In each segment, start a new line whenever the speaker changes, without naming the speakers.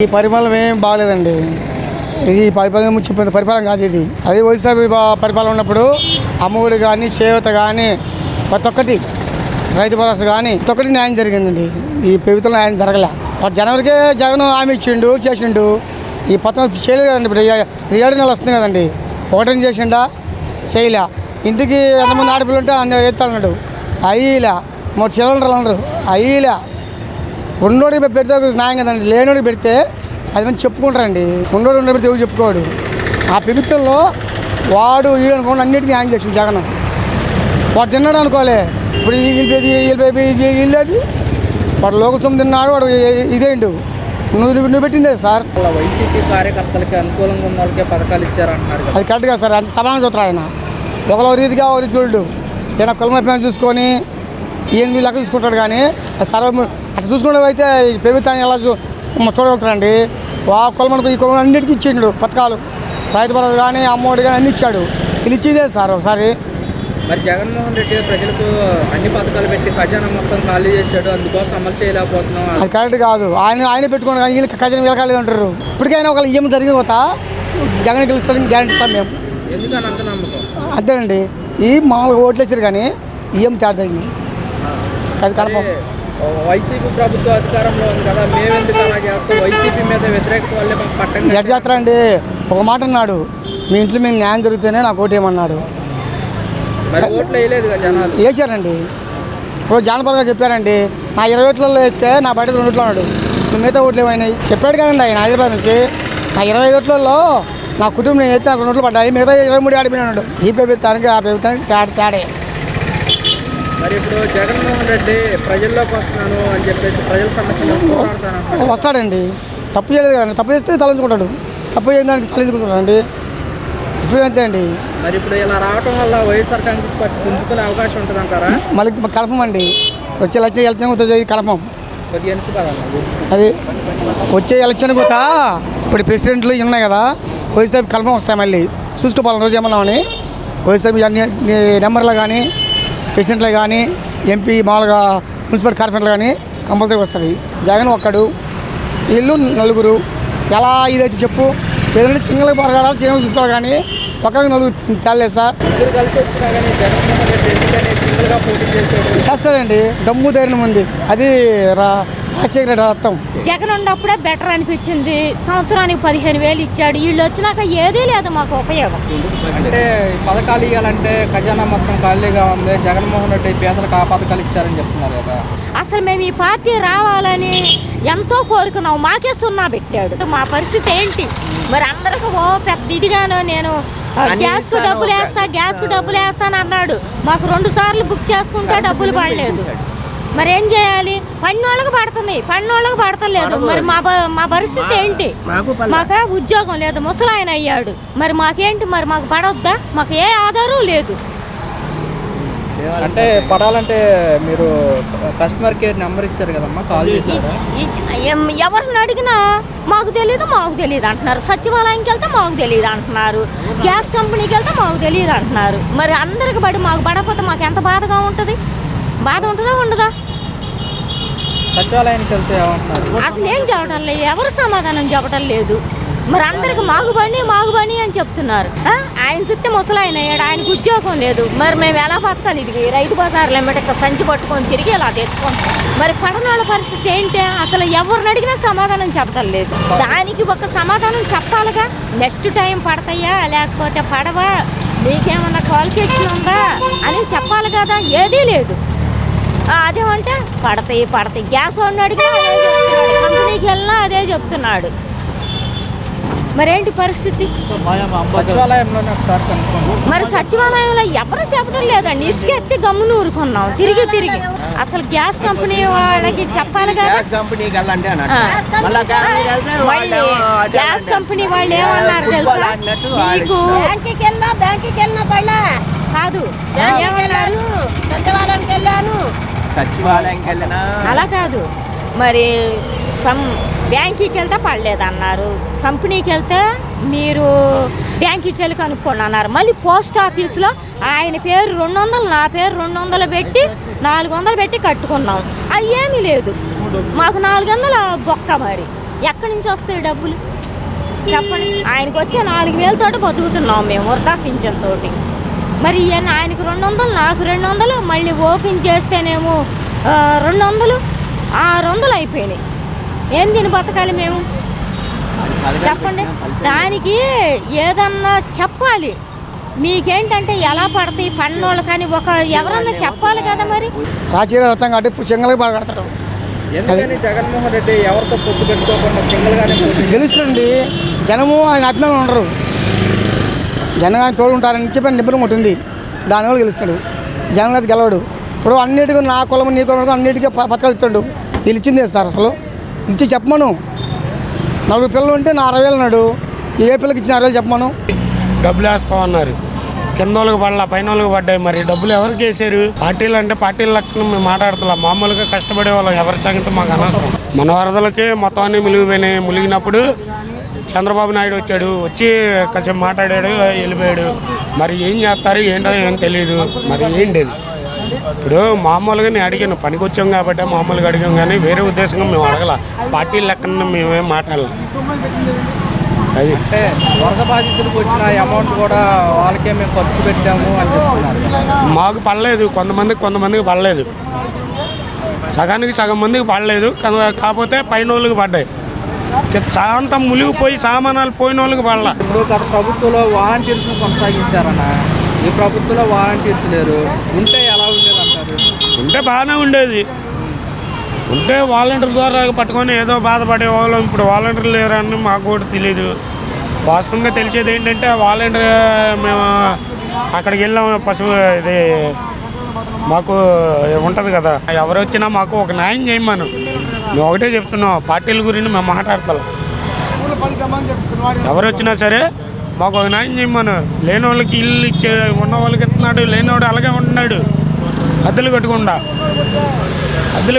ఈ పరిపాలన ఏం బాగలేదండి. ఇది పరిపాలన చెప్పిన పరిపాలన కాదు. ఇది అది వైఎస్ఆర్ పరిపాలన ఉన్నప్పుడు అమ్మఒడి కానీ చేయూత కానీ ప్రతి ఒక్కటి రైతు భరోసా కానీ ప్రతి ఒక్కటి న్యాయం జరిగిందండి. ఈ ప్రభుత్వం న్యాయం జరగలే. జనవరికే జగన్ హామీ ఇచ్చిండు చేసిండు. ఈ పత్రం చేయలేదు కదండి. ఇప్పుడు 7 నెలలు వస్తుంది కదండి. ఒకటని చేసిండా చేయలే. ఇంటికి ఎంతమంది ఆడపిల్లలు ఉంటే అన్న ఎత్తాడు అయ్యిలే. 3 సిలిండర్లు అన్నారు అయ్యిలే. ఉన్నోడికి పెడితే న్యాయం కదండి. లేనోడికి పెడితే 10 మంది చెప్పుకుంటారండి. ఉన్నోడు పెడితే ఎవరు చెప్పుకోడు. ఆ ప్రభుత్వంలో వాడు వీడు అనుకోండి అన్నిటికీ న్యాయం చేసింది జగన్. వాడు తిన్నాడు అనుకోలే. ఇప్పుడు వీళ్ళది వాడు లోకల్ సొమ్ము తిన్నాడు. వాడు ఇదేండు నువ్వు పెట్టిందే సార్.
వైసీపీ కార్యకర్తలకి అనుకూలంగా ఉన్న వాళ్ళకే పథకాలు ఇచ్చారంటున్నారు.
అది కరెక్ట్ కాదు సార్. అంత సమానం చూస్తారు ఆయన. ఒకళ్ళ రీతిగా ఒక రీతి చూడు. నేను కులమైపోయిన చూసుకొని ఈయన వీళ్ళు అక్కడ చూసుకుంటాడు. కానీ సర్వ అట్లా చూసుకుంటే అయితే ఈ ప్రభుత్వాన్ని ఎలా చూడగలుగుతారండి. కులమనుకో ఈ కులం అన్నిటికీ ఇచ్చిండు పథకాలు. రైతు భరోసా కానీ అమ్మఒడి కానీ అన్ని ఇచ్చాడు. వీళ్ళు ఇచ్చిందే సార్ ఒకసారి.
మరి జగన్మోహన్ రెడ్డి ప్రజలకు అన్ని పథకాలు పెట్టి ఖజానా మొత్తం ఖాళీ చేశాడు. అందుకోసం అమలు చేయలేకపోతున్నాం.
అది కరెక్ట్ కాదు. ఆయన పెట్టుకోండి కానీ వీళ్ళకి ఖజానా వీళ్ళకాలేదు అంటారు. ఇప్పటికైనా ఒకళ్ళు ఈఎం జరిగిన పోతా జగన్ గెలుస్తారని గ్యారెంటీ ఇస్తాం మేము.
ఎందుకని అంత నమ్మకం?
అంతేనండి. ఈ మామూలుగా ఓట్లు వేసారు కానీ ఈఎం తేడా జరిగింది. అది కనపం.
వైసీపీ ప్రభుత్వం అధికారంలో ఉంది కదా, మేమెందుకు అలా చేస్తాం? వైసీపీ మీద వ్యతిరేకత వల్లే మాకు పట్టండి
ఎట్ చేస్తారండి. ఒక మాట అన్నాడు, మీ ఇంట్లో మీకు న్యాయం జరుగుతూనే నాకు ఓటు ఏమన్నాడు.
మరి ఓట్లు వేయలేదు కదా జనాలు.
వేసారండి. ఇప్పుడు జానపద గారు చెప్పారండి, నా 20 ఓట్లలో వేస్తే నా బయట 2 ఓట్లు అన్నాడు. మిగతా ఓట్లు ఏమైనాయి చెప్పాడు కదండి ఆయన హైదరాబాద్ నుంచి. నా 25 ఓట్లలో నా కుటుంబం నేను వేస్తే నాకు 2 ఓట్లు పడ్డాయి. మిగతా 23 ఆడిపోయినాడు. ఈ ప్రభుత్వానికి ఆ ప్రభుత్వానికి తేడే.
మరి ఇప్పుడు జగన్మోహన్ రెడ్డి ప్రజల్లోకి వస్తున్నాను అని చెప్పేసి ప్రజల సమస్యలు పోరాడతాను
వస్తాడండి. తప్పు చేయలేదు కదండి. తప్పు చేస్తే తలంచుకుంటాడు. తప్పు చేయని దానికి తలంచుకుంటాడండి. ఇప్పుడు అంతే అండి.
మరి ఇప్పుడు ఇలా రావటం వల్ల వైఎస్ఆర్ కాంగ్రెస్ పార్టీ పుంజుకునే అవకాశం ఉంటుంది అంటారా?
మళ్ళీ కన్ఫర్మ్ అండి. వచ్చే ఎలక్షన్ అవుతుంది కన్ఫర్మ్. అది వచ్చే ఎలక్షన్ కూడా ఇప్పుడు ప్రెసిడెంట్లు ఉన్నాయి కదా, వైఎస్ఆర్ కన్ఫర్మ్ వస్తాయి. మళ్ళీ చూసుకోవాలి రోజు ఏమన్నామని. వైఎస్ఆర్ నెంబర్లు కానీ ప్రెసిడెంట్లు కానీ ఎంపీ మామూలుగా మున్సిపల్ కార్పొరేటర్లు కానీ కంపల్సరీ వస్తుంది. జగన్ ఒక్కడు, వీళ్ళు 4. ఎలా ఇదైతే చెప్పు. ఏదంటే సింగిల్ పరగాలి సింగిల్ చూసుకోవాలి కానీ ఒకరికి 4 తేలేదు సార్. చేస్తాడండి. దమ్ము ధైర్యం ఉంది. అది రాజశేఖర రెడ్డి అర్థం.
జగన్ ఉన్నప్పుడే బెటర్ అనిపించింది. సంవత్సరానికి 15,000 ఇచ్చాడు. వీళ్ళు వచ్చినాక ఏదీ లేదు మాకు ఉపయోగం.
అంటే పథకాలు ఇవ్వాలంటే ఖజానా మొత్తం ఖాళీగా ఉంది. జగన్మోహన్ రెడ్డి పేదలకు ఆ పథకాలు ఇచ్చారని చెప్తున్నారు కదా.
అసలు మేము ఈ పార్టీ రావాలని ఎంతో కోరుకున్నాం. మాకే 0 పెట్టాడు. మా పరిస్థితి ఏంటి మరి? అందరికి పెద్ద ఇదిగాను నేను గ్యాస్కు డబ్బులు వేస్తాను అన్నాడు. మాకు 2 సార్లు బుక్ చేసుకుంటే డబ్బులు పడలేదు. మరి ఏం చేయాలి? పన్నోళ్ళకి పడతలేదు. మరి మా పరిస్థితి ఏంటి? మాకు ఉద్యోగం లేదు. ముసలాయన అయ్యాడు. మరి మాకేంటి? మరి మాకు పడొద్దా? మాకు ఏ ఆధారం లేదు.
అంటే పడాలంటే మీరు కస్టమర్ కేర్ నెంబర్ ఇచ్చారు కదమ్మా, కాల్ చేశారా?
ఎవరిని అడిగినా మాకు తెలియదు అంటున్నారు. సచివాలయంకి వెళ్తే మాకు తెలియదు అంటున్నారు. గ్యాస్ కంపెనీకి వెళ్తే మాకు తెలియదు అంటున్నారు. మరి అందరికి మాకు పడకపోతే మాకు ఎంత బాధగా ఉంటుంది? బాధ ఉంటుందా ఉండదా?
సచివాలయానికి వెళ్తే ఏమంటున్నారు?
అసలు ఏం చెప్పడం లేదు. ఎవరు సమాధానం చెప్పడం లేదు. మరి అందరికి మాగుబడి అని చెప్తున్నారు. ఆయన చూస్తే ముసలాయన అయ్యాడు. ఆయనకు ఉద్యోగం లేదు. మరి మేము ఎలా బతకాలి? ఇది రైతు బజార్లు ఎమ్మట సంచి పట్టుకొని తిరిగి ఇలా తెచ్చుకుంటాం. మరి పడనోళ్ళ పరిస్థితి ఏంటి? అసలు ఎవరిని అడిగినా సమాధానం చెప్పడం లేదు. దానికి ఒక సమాధానం చెప్పాలిగా. నెక్స్ట్ టైం పడతాయా లేకపోతే పడవా, నీకేమన్నా క్వాలిఫికేషన్ ఉందా అని చెప్పాలి కదా. ఏదీ లేదు. అదేమంటే పడతాయి. గ్యాస్ వాడిని అడిగినా అదే చెప్తున్నాడు. కంపెనీకి వెళ్ళినా అదే చెప్తున్నాడు. మరేంటి పరిస్థితి? మరి సచివాలయంలో ఎవరు చెప్పడం లేదండి. ఇసుక ఎత్తి గమ్మును ఊరుకున్నాం తిరిగి. అసలు గ్యాస్ కంపెనీ వాళ్ళకి చెప్పాలి కదా. గ్యాస్ కంపెనీ వాళ్ళు ఏమన్నారు తెలుసా? నీకు బ్యాంకుకి వెళ్ళినా పడలా కాదు
సచివాలయంకి వెళ్ళినా
అలా కాదు. మరి బ్యాంకుకి వెళ్తే పడలేదన్నారు. కంపెనీకి వెళ్తే మీరు బ్యాంకుకి వెళ్ళి కనుక్కోండి అన్నారు. మళ్ళీ పోస్ట్ ఆఫీస్లో ఆయన పేరు 200, నా పేరు 200 పెట్టి 400 పెట్టి కట్టుకున్నాం. అది ఏమీ లేదు. మాకు 400 బొక్క. మరి ఎక్కడి నుంచి వస్తాయి డబ్బులు చెప్పండి. ఆయనకు వచ్చే 4,000 బతుకుతున్నాం మేము వృద్ధా పింఛన్ తోటి. మరి ఈయన ఆయనకు 200, నాకు 200, మళ్ళీ ఓపెన్ చేస్తేనేమో 200, 600 అయిపోయినాయి. ఏం తిని బతకాలి మేము చెప్పండి. దానికి ఏదన్నా చెప్పాలి. మీకేంటంటే ఎలా పడతాయి పన్నోళ్ళు కానీ ఎవరన్నా చెప్పాలి కదా. మరి
రాజకీయ రథం కాబట్టి ఇప్పుడు సింగల్గా బాగా కడతాడు.
ఎందుకని జగన్మోహన్ రెడ్డి ఎవరితో పొత్తు పెట్టుకోకుండా సింగల్గానే
గెలుస్తుంది. జనము ఆయన అభిమానులు ఉండరు. జనం ఆయన తోడు ఉంటారని చెప్పి నిబ్బరం ఉంటుంది. దానివల్ల గెలుస్తాడు. జనం అయితే గెలవడు. ఇప్పుడు అన్నిటికీ నా కులం నీ కులం అన్నిటికీ పథకాలు ఇస్తాడు. వీళ్ళు ఇచ్చిందే సార్ అసలు ఇచ్చి చెప్పమను. 4 పిల్లలు ఉంటే నా 60,000 అన్నాడు. ఏ పిల్లకి ఇచ్చిన 60,000 చెప్పమను.
డబ్బులు వేస్తామన్నారు, కింద వాళ్ళకి పడలా, పైన వాళ్ళకి పడ్డాయి. మరి డబ్బులు ఎవరికి వేసారు? పార్టీలు అంటే పార్టీల లెక్కన మేము మాట్లాడుతున్నాం. మామూలుగా కష్టపడే వాళ్ళం ఎవరి సంగతి మాకు అనవసరం. మన వరదలకి మొత్తం అన్ని మునిగిపోయినాయి. మునిగినప్పుడు చంద్రబాబు నాయుడు వచ్చి కాసేపు మాట్లాడాడు, వెళ్ళిపోయాడు. మరి ఏం చేస్తారు ఏంటో ఏం తెలియదు. మరి ఏంటిది ఇప్పుడు మామూలుగా నేను అడిగాను, పనికి వచ్చాం కాబట్టి మామూలుగా అడిగాం, కానీ వేరే ఉద్దేశంగా మేము అడగల. పార్టీల లెక్కన మేమేం మాట్లాడాలి. అది
అంటే వరద బాధితులకు వచ్చిన అమౌంట్ కూడా వాళ్ళకే మేము ఖర్చు పెట్టాము అని చెప్తున్నారు.
మాకు పడలేదు, కొంతమందికి పడలేదు. సగానికి సగం మందికి పడలేదు, కాకపోతే పైన వాళ్ళకి పడ్డాయి. సాయంత్రం మునిగిపోయి సామానాలు పోయిన వాళ్ళకి పడలా.
ఇప్పుడు గత ప్రభుత్వంలో వాలంటీర్స్ను కొనసాగించారన్న, ఈ ప్రభుత్వంలో వాలంటీర్స్ లేరు. ఉంటే ఎలా ఉండేది అంటారు?
ఉంటే బాగానే ఉండేది. ఉంటే వాలంటీర్ ద్వారా పట్టుకొని ఏదో బాధపడే వాళ్ళం. ఇప్పుడు వాలంటీర్లు లేరని మాకు కూడా తెలియదు. వాస్తవంగా తెలిసేది ఏంటంటే వాలంటీర్ మేము అక్కడికి వెళ్ళాము. ఇది మాకు ఉంటుంది కదా, ఎవరు వచ్చినా మాకు ఒక న్యాయం చేయమను. మేము ఒకటే చెప్తున్నాం, పార్టీల గురించి మేము మాట్లాడతాం. ఎవరు వచ్చినా సరే మాకు ఒక న్యాయం చేయమను. లేని వాళ్ళకి ఇల్లు ఇచ్చే, ఉన్న వాళ్ళకి ఇస్తున్నాడు, లేనివాడు అలాగే ఉంటున్నాడు. అద్దెలు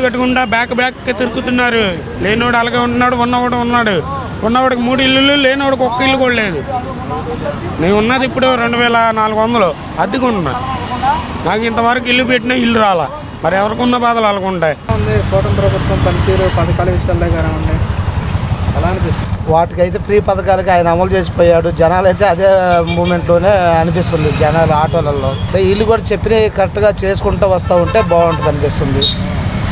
కట్టుకుండా బ్యాక్ తిరుగుతున్నారు. లేనివాడు అలాగే ఉంటున్నాడు, ఉన్నవాడికి 3 ఇల్లులు, లేనివాడికి 1 ఇల్లు కూడా లేదు. నేను ఉన్నది ఇప్పుడు 2,400 అద్దెకుంటున్నా. నాకు ఇంతవరకు ఇల్లు పెట్టినా ఇల్లు రాలా. మరి ఎవరికి ఉన్న బాధలు అలాగుంటాయి.
కూటమి ప్రభుత్వం పనితీరు పథకాల విషయాల్లో కానీ ఉన్నాయి, ఎలా అనిపిస్తుంది?
వాటికైతే ఫ్రీ పథకాలకి ఆయన అమలు చేసిపోయాడు. జనాలు అయితే అదే మూమెంట్లోనే అనిపిస్తుంది. జనాలు ఆటోలలో వీళ్ళు కూడా చెప్పినవి కరెక్ట్గా చేసుకుంటూ వస్తూ ఉంటే బాగుంటుంది అనిపిస్తుంది.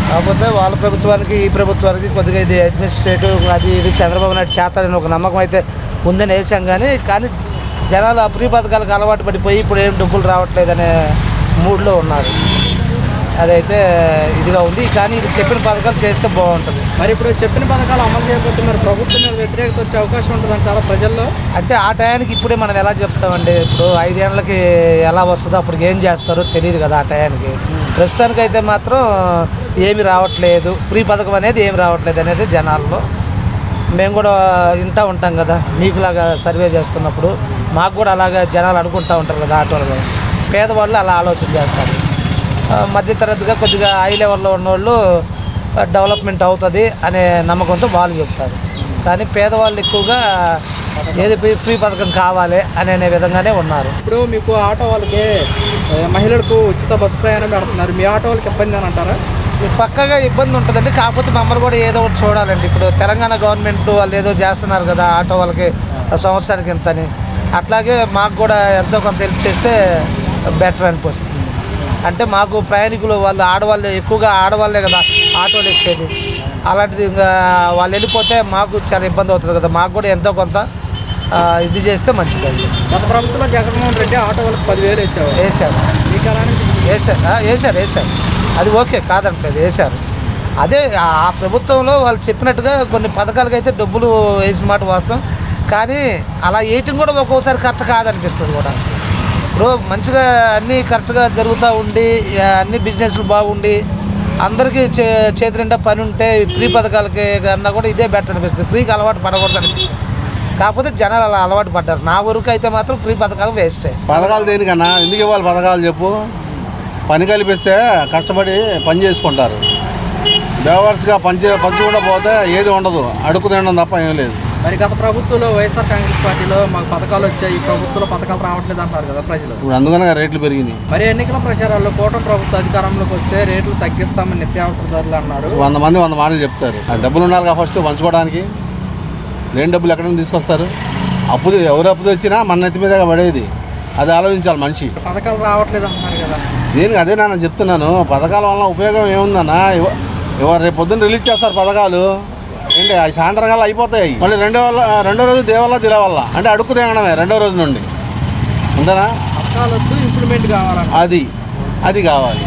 కాకపోతే వాళ్ళ ప్రభుత్వానికి ఈ ప్రభుత్వానికి కొద్దిగా ఇది అడ్మినిస్ట్రేటివ్ అది ఇది చంద్రబాబు నాయుడు చేస్తారని ఒక నమ్మకం అయితే ఉందని వేసాం. కానీ జనాలు ఆ ఫ్రీ పథకాలకు అలవాటు పడిపోయి ఇప్పుడు ఏం డబ్బులు రావట్లేదనే మూడ్లో ఉన్నారు. అదైతే ఇదిగా ఉంది. కానీ ఇది చెప్పిన పథకాలు చేస్తే బాగుంటుంది.
మరి ఇప్పుడు చెప్పిన పథకాలు అమలు చేయకపోతే మరి ప్రభుత్వం మీద వ్యతిరేకత వచ్చే అవకాశం ఉంటుంది అంటారా ప్రజల్లో?
అంటే ఆ టయానికి ఇప్పుడే మనం ఎలా చెప్తామండి? ఇప్పుడు 5 ఏళ్ళకి ఎలా వస్తుందో అప్పుడు ఏం చేస్తారో తెలియదు కదా. ఆ టయానికి ప్రస్తుతానికైతే మాత్రం ఏమి రావట్లేదు, ఫ్రీ పథకం అనేది ఏమి రావట్లేదు అనేది జనాల్లో మేము కూడా వింటూ ఉంటాం కదా. మీకులాగా సర్వే చేస్తున్నప్పుడు మాకు కూడా అలాగే జనాలు అనుకుంటూ ఉంటారు కదా. ఆటోలలో పేదవాళ్ళు అలా ఆలోచన చేస్తారు. మధ్యతరగతిగా కొద్దిగా హై లెవెల్లో ఉన్నవాళ్ళు డెవలప్మెంట్ అవుతుంది అనే నమ్మకంతో వాళ్ళు చెప్తారు. కానీ పేదవాళ్ళు ఎక్కువగా ఏది ఫ్రీ పథకం కావాలి అనే విధంగానే ఉన్నారు.
ఇప్పుడు మీకు ఆటో వాళ్ళకి మహిళలకు ఉచిత బస్సు ప్రయాణం పెడుతున్నారు. మీ ఆటో వాళ్ళకి ఇబ్బంది అని అంటారా?
పక్కగా ఇబ్బంది ఉంటుందండి. కాకపోతే మమ్మల్ని కూడా ఏదో ఒకటి చూడాలండి. ఇప్పుడు తెలంగాణ గవర్నమెంట్ వాళ్ళు ఏదో చేస్తున్నారు కదా ఆటో వాళ్ళకి సంవత్సరానికి ఇంతని. అట్లాగే మాకు కూడా ఎంతో కొంత హెల్ప్ చేస్తే బెటర్ అనిపిస్తుంది. అంటే మాకు ప్రయాణికులు వాళ్ళు ఆడవాళ్ళు ఎక్కువగా ఆడవాళ్ళే కదా ఆటోలు ఎక్కేది. అలాంటిది ఇంకా వాళ్ళు వెళ్ళిపోతే మాకు చాలా ఇబ్బంది అవుతుంది కదా. మాకు కూడా ఎంతో కొంత ఇది చేస్తే మంచిదండి.
గత ప్రభుత్వంలో జగన్మోహన్ రెడ్డి ఆటో వాళ్ళకి 10,000 ఇచ్చారు.
వేశారు
మీకు ఎలా అనిపిస్తుంది?
వేశారు. అది ఓకే కాదంటలేదు, వేశారు. అదే ఆ ప్రభుత్వంలో వాళ్ళు చెప్పినట్టుగా కొన్ని పథకాలకైతే డబ్బులు వేసిన మాట వాస్తవం. కానీ అలా వేయటం కూడా ఒక్కోసారి కరెక్ట్ కాదనిపిస్తుంది కూడా. ఇప్పుడు మంచిగా అన్నీ కరెక్ట్గా జరుగుతూ ఉండి అన్ని బిజినెస్లు బాగుండి అందరికీ చేతి నిండా పని ఉంటే ఫ్రీ పథకాలకి కన్నా కూడా ఇదే బెటర్ అనిపిస్తుంది. ఫ్రీకి అలవాటు పడకూడదు అనిపిస్తుంది. కాకపోతే జనాలు అలా అలవాటు పడ్డారు. నా వరకు అయితే మాత్రం ఫ్రీ పథకాలు వేస్టే.
పథకాలు దేనికన్నా ఎందుకు ఇవ్వాలి పథకాలు చెప్పు? పని కల్పిస్తే కష్టపడి పని చేసుకుంటారు. బేవర్స్గా పంచుకుండా పోతే ఏది ఉండదు, అడుగు తినడం తప్ప ఏం లేదు.
మరి గత ప్రభుత్వంలో వైఎస్ఆర్ కాంగ్రెస్ పార్టీలో మాకు పథకాలు వచ్చాయి, ఈ ప్రభుత్వంలో పథకాలు రావట్లేదు అంటారు కదా ప్రజలు.
ఇప్పుడు అందుకనే రేట్లు పెరిగినాయి.
మరి ఎన్నికల ప్రచారాల్లో కూటమి ప్రభుత్వం అధికారంలోకి వస్తే రేట్లు తగ్గిస్తామని నిత్యావసర ధరలు అన్నారు.
100 మంది 100 మాటలు చెప్తారు. డబ్బులు ఉండాలి ఫస్ట్ పంచుకోవడానికి. లేని డబ్బులు ఎక్కడ నుంచి తీసుకొస్తారు? ఎవరు అప్పు తెచ్చినా మన నెత్తి మీద పడేది. అది ఆలోచించాలి మనిషి.
పథకాలు రావట్లేదు అంటున్నారు కదా,
దేనికి అదే నాన్న చెప్తున్నాను. పథకాల వల్ల ఉపయోగం ఏముందన్నా? రేపు పొద్దున్న రిలీజ్ చేస్తారు పథకాలు, ఏంటి అవి సాయంత్రం కల్లా అయిపోతాయి. మళ్ళీ రెండో రోజు దేవల్ల దిలవల్ల అంటే అడుక్కు తేగడమే రెండో రోజు నుండి. అంతేనా?
పథకాలు వద్దు, ఇంప్లిమెంట్ కావాలంట.
అది కావాలి.